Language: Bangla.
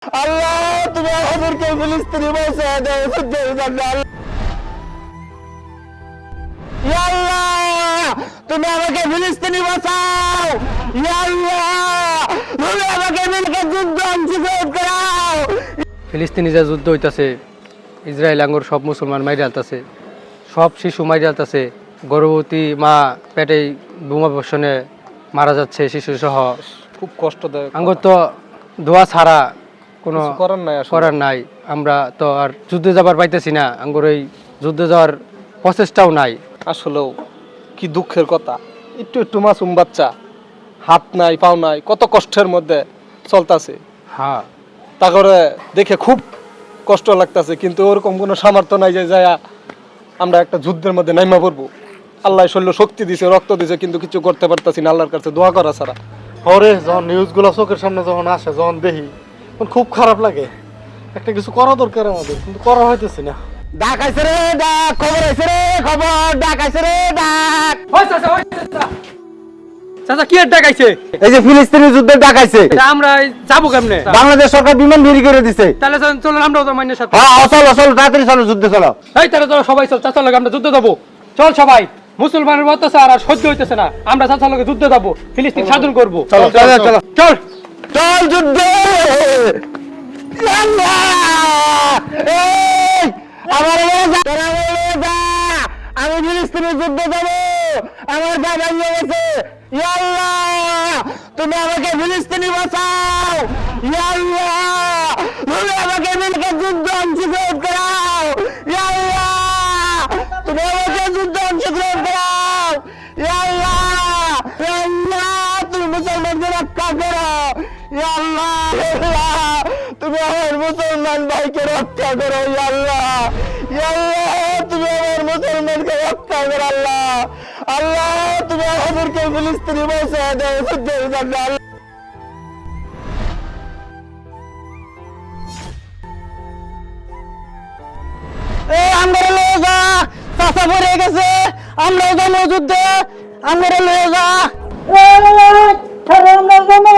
আল্লাহ তুমি আমাদেরকে ফিলিস্তিনি বাঁচায় দাও যুদ্ধের জন্য ইয়া আল্লাহ তুমি আমাকে ফিলিস্তিনি বাঁচাও ইয়া আল্লাহ তুমি আমাকে মিলকে যুদ্ধ অংশগ্রহণ করাও। ফিলিস্তিনি যে যুদ্ধ হইতাছে, ইসরায়েল আঙ্গুর সব মুসলমান মাইরে আলতাছে, সব শিশু মাইরে আলতাছে, গর্ভবতী মা পেটে বোমা বর্ষণে মারা যাচ্ছে শিশু সহ। খুব কষ্টদায়ক। আঙ্গুর তো দোয়া ছাড়া কোনো কিছু করার নাই আসলে। করার নাই। আমরা তো আর যুদ্ধে যাবার পাইতেছি না, আঙ্গুর এই যুদ্ধে যাওয়ার প্রচেষ্টাও নাই। আসলেও কি দুঃখের কথা, একটু একটু মাসুম বাচ্চা, হাত নাই পাও নাই, কত কষ্টের মধ্যে চলতেছে। হ্যাঁ, তা করে দেখে খুব কষ্ট লাগতেছে, কিন্তু ওরকম কোনো সামর্থ্য নাই যে যায় আমরা একটা যুদ্ধের মধ্যে নাইমা পড়বো। আল্লাহ শরীর শক্তি দিছে, রক্ত দিছে, কিন্তু কিছু করতে পারতাছি না আল্লাহর কাছে দোয়া করা ছাড়া। হরে যখন নিউজগুলো চোখের সামনে যখন আসে, যখন দেখি তখন খুব খারাপ লাগে। একটা কিছু করা দরকার আমাদের, কিন্তু করা হইতেছে না। ডাক আইছে রে ডাক, খবর আইছে রে খবর, ডাক আইছে রে ডাক। চাচা কি আর ডাকাইছে? এই যে ফিলিস্তিনি যুদ্ধের ডাক আইছে, আমরা যাবো কেমনে? বাংলাদেশ সরকার বিমান বিলি করে দিছে। তাহলে চলো আমরাও তো মাইনের সাথে। হ্যাঁ চলো চলো তাড়াতাড়ি চলো যুদ্ধে চলো। এই তাহলে চলো সবাই চল, চাচার লগে আমরা যুদ্ধে যাবো। চল সবাই, মুসলমানের অত্যাচার আর সহ্য হইতেছে না, আমরা চাচার লগে যুদ্ধে যাবো, ফিলিস্তিন স্বাধীন করবো। চলো চলো চলো চল চল যুদ্ধে। আল্লাহ! এই! আমার রোজা, তোরা আমার রোজা। আমি ফিলিস্তিনের যুদ্ধে যাবো, আমার বাবা নিয়ে গেছে। ইয়া আল্লাহ তুমি আমাকে ফিলিস্তিনি বাঁচাও ইয়া আল্লাহ তুমি আমাকে মিলকে যুদ্ধ অংশগ্রহণ করাও ইয়া আল্লাহ তুমি আমাকে যুদ্ধ অংশগ্রহণ করাও ইয়া আল্লাহ ইয়া আল্লাহ তুমি মুসলমানদের রক্ষা করো ইয়া আল্লাহ ইয়া আল্লাহ তুমি আমার মুসলমান ভাইকে রক্ষা করো ইয়া আল্লাহ তুমি আমার মুসলমানকে রক্ষা করো আল্লাহ আল্লাহ তুমি আমাদেরকে ফিলিস্তিনি বাঁচায় দাও যুদ্ধের জন্য আমরা লয়ে যা চাষা পড়ে গেছে আমরা যাবো যুদ্ধে আমরা লয়ে যা আমরা যাবো